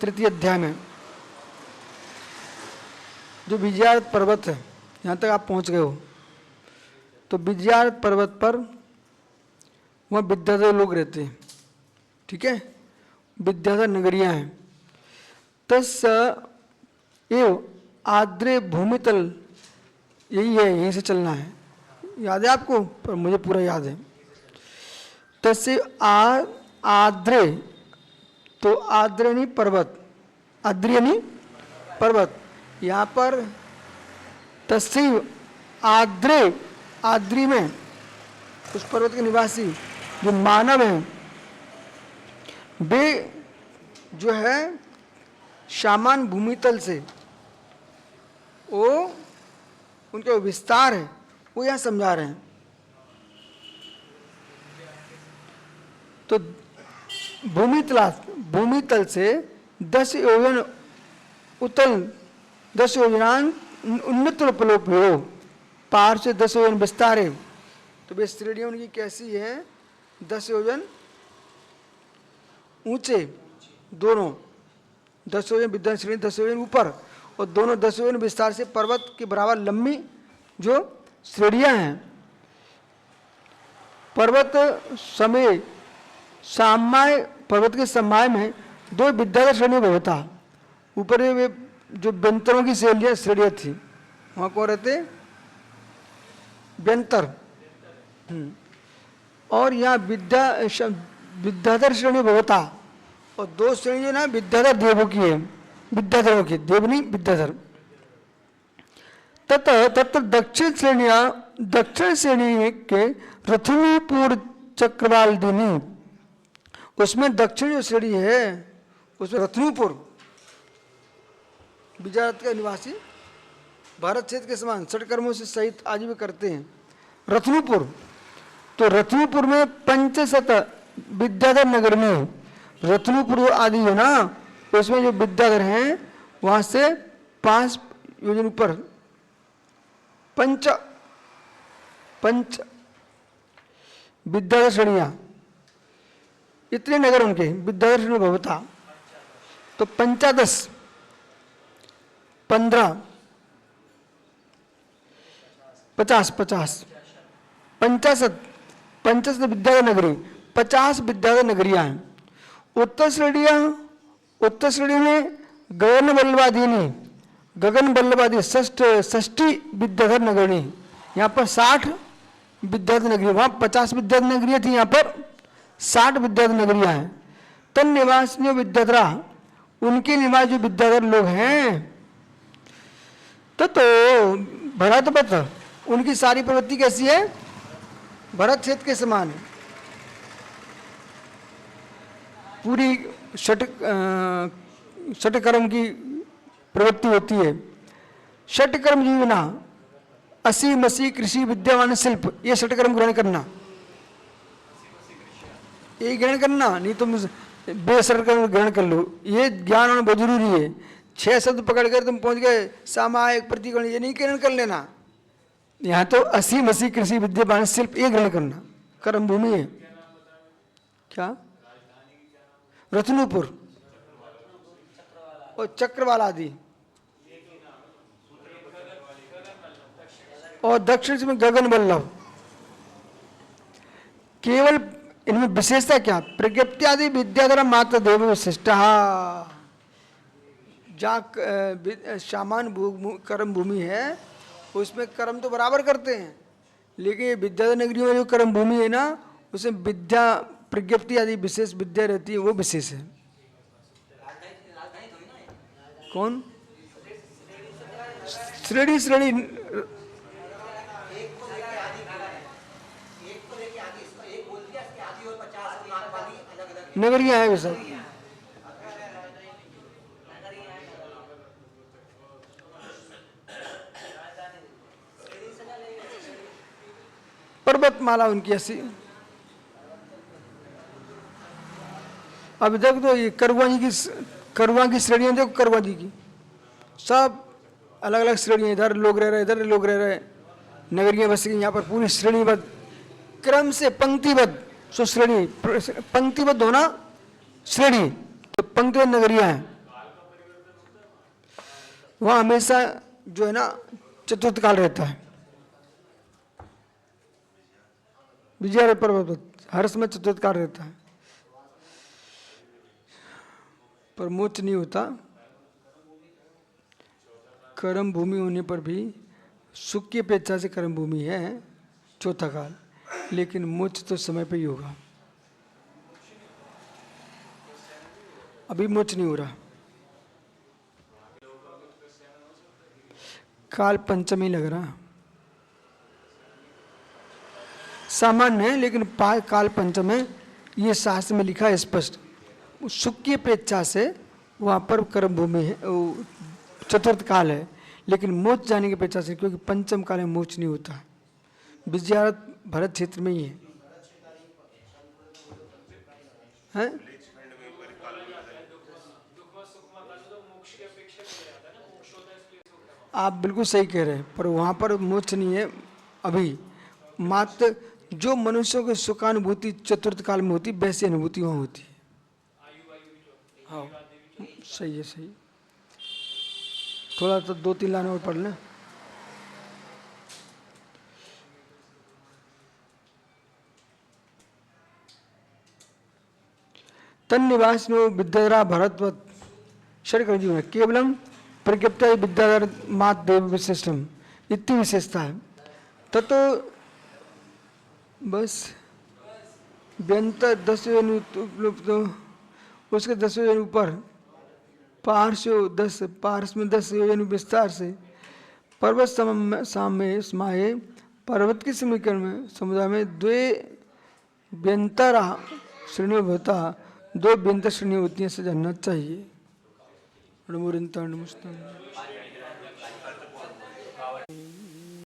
तृतीय अध्याय में जो विजयारत पर्वत है, यहाँ तक आप पहुँच गए हो, तो विजयारत पर्वत पर वहाँ विद्याधर लोग रहते हैं, ठीक है, विद्याधर नगरियाँ हैं। तस् एव आद्रे भूमितल, यही है, यहीं से चलना है, याद है आपको? पर मुझे पूरा याद है। तस्य आद्रे, तो आद्रनी पर्वत, आद्रियनी पर्वत, यहाँ पर तस्वीर आद्रे, आद्री में उस पर्वत के निवासी जो मानव हैं, वे जो है सामान भूमितल से, वो उनका विस्तार है वो यहाँ समझा रहे हैं। तो भूमितल से 10 योजन उतल, 10 योजनान उन्नत उपलोप्यो, पार से 10 योजन विस्तार है। तो वे श्रेणियाँ उनकी कैसी है? 10 योजन ऊंचे, दोनों 10 योजन विद्या श्रेणी, 10 योजन ऊपर, और दोनों 10 योजन विस्तार से पर्वत के बराबर लंबी जो श्रेणियाँ हैं। पर्वत समय सामाय, पर्वत के समाय में 2 विद्याधर श्रेणी भवता, ऊपर वे जो व्यंतरों की श्रेणियाँ थी, वहाँ कौन रहते? व्यंतर। और यहाँ विद्याधर श्रेणी भवता, और 2 श्रेणी जो ना विद्याधर देवों की है, विद्याधरों की, देव नहीं विद्याधर। तत्र दक्षिण श्रेणियाँ, दक्षिण श्रेणी के रथनीपुर चक्रवालदिनी, उसमें दक्षिण जो श्रेणी है उसमें रत्नपुर, विजयारत का निवासी, भारत क्षेत्र के समान षटकर्मों से सहित आज भी करते हैं रत्नपुर। तो रत्नपुर में 500 विद्याधर नगर में, रत्नपुर आदि है ना, उसमें जो विद्याधर हैं वहाँ से 5 योजन ऊपर पंच विद्याधर श्रेणियाँ, इतने नगर उनके विद्याधर श्रेणी भवता। तो 15, 15, 50, 50 विद्याधर नगरी, 50 विद्याधर नगरियाँ हैं। उत्तर श्रेणी में गगन बल्लभादीनी, गगन बल्लभादी षष्ठी विद्याधर नगरी, यहाँ पर 60 विद्याधर नगरी, वहाँ 50 विद्याधर नगरियाँ थी, यहाँ पर 60 विद्याधर नगरियाँ हैं। तन निवासियों विद्याधरा, उनके निवास जो विद्याधर लोग हैं, तो भरतवत, उनकी सारी प्रवृत्ति कैसी है? भरत क्षेत्र के समान है, पूरी षटकर्म की प्रवृत्ति होती है। षटकर्म जीवना, असी मसी कृषि विद्यावान शिल्प, ये षटकर्म ग्रहण करना, ये ग्रहण करना, नहीं तुम बेषटकर्म ग्रहण कर लो, ये ज्ञान होना बहुत जरूरी है। 6 शब्द पकड़कर तुम पहुंच गए सामायिक प्रतिगण, ये नहीं ग्रहण कर लेना। यहाँ तो असी मसी कृषि विद्यावान शिल्प, ये ग्रहण करना, कर्म भूमि है। क्या? रत्नपुर और चक्रवाल आदि, और दक्षिण में गगन वल्लभ। केवल इनमें विशेषता क्या? प्रज्ञप्ति आदि विद्याधर मात्र देव विशिष्ट, जहाँ सामान कर्म भूमि है उसमें कर्म तो बराबर करते हैं, लेकिन ये विद्याधर नगरी में जो कर्म भूमि है ना, उसमें विद्या प्रज्ञप्ति आदि विशेष विद्या रहती है, वो विशेष है। कौन? श्रेणी नगरियाँ हैं वे सब। पर्वतमाला उनकी ऐसी। अब देखो तो ये करुआ की श्रेणियाँ देखो, करुआ जी की सब अलग अलग श्रेणियाँ, इधर लोग रह रहे, इधर लोग रह रहे, नगरियाँ बस गई यहाँ पर पूरी श्रेणीबद्ध क्रम से, पंक्तिबद्ध। सो श्रेणी पंक्तिबद्ध होना श्रेणी, तो पंक्तिबद्ध नगरियाँ हैं। वहाँ हमेशा जो है ना चतुर्थ काल रहता है। विजयारत पर्वत पर हर समय चतुर्थ काल रहता है, पर मोक्ष नहीं होता। कर्म भूमि होने पर भी सुख की अपेक्षा से कर्म भूमि है चौथा काल, लेकिन मोक्ष तो समय पे ही होगा। अभी मोक्ष नहीं हो रहा, काल पंचमी लग रहा, सामान्य है लेकिन काल पंचम है, ये शास्त्र में लिखा है स्पष्ट। सुख की अपेक्षा से वहाँ पर कर्म भूमि है, चतुर्थ काल है, लेकिन मोक्ष जाने की अपेक्षा से, क्योंकि पंचम काल में मोक्ष नहीं होता। विजयारत भरत क्षेत्र में ही है, हैं? आप बिल्कुल सही कह रहे हैं, पर वहाँ पर मोक्ष नहीं है अभी। मात्र जो मनुष्यों की सुखानुभूति चतुर्थ काल में होती, वैसी अनुभूति वहाँ होती है। हाँ सही है, सही। थोड़ा तो 2-3 लाइन और पढ़ लें। तन निवास में विद्याधरा भरतवत शरकर जीवन केवलम प्रज्ञप्त विद्याधर मात देव विशिष्टम, इतनी विशेषता है। ततो बस व्यंत 10 उसके 10 योजन ऊपर पार्श्व 10 पार्श्व में 10 योजन विस्तार से पर्वत सामने समाये पर्वत के समीकरण में समुदाय में द्वे व्यंतरा श्रेणियों होता, 2 व्यंतर श्रेणियाँ होती हैं, से जानना चाहिए।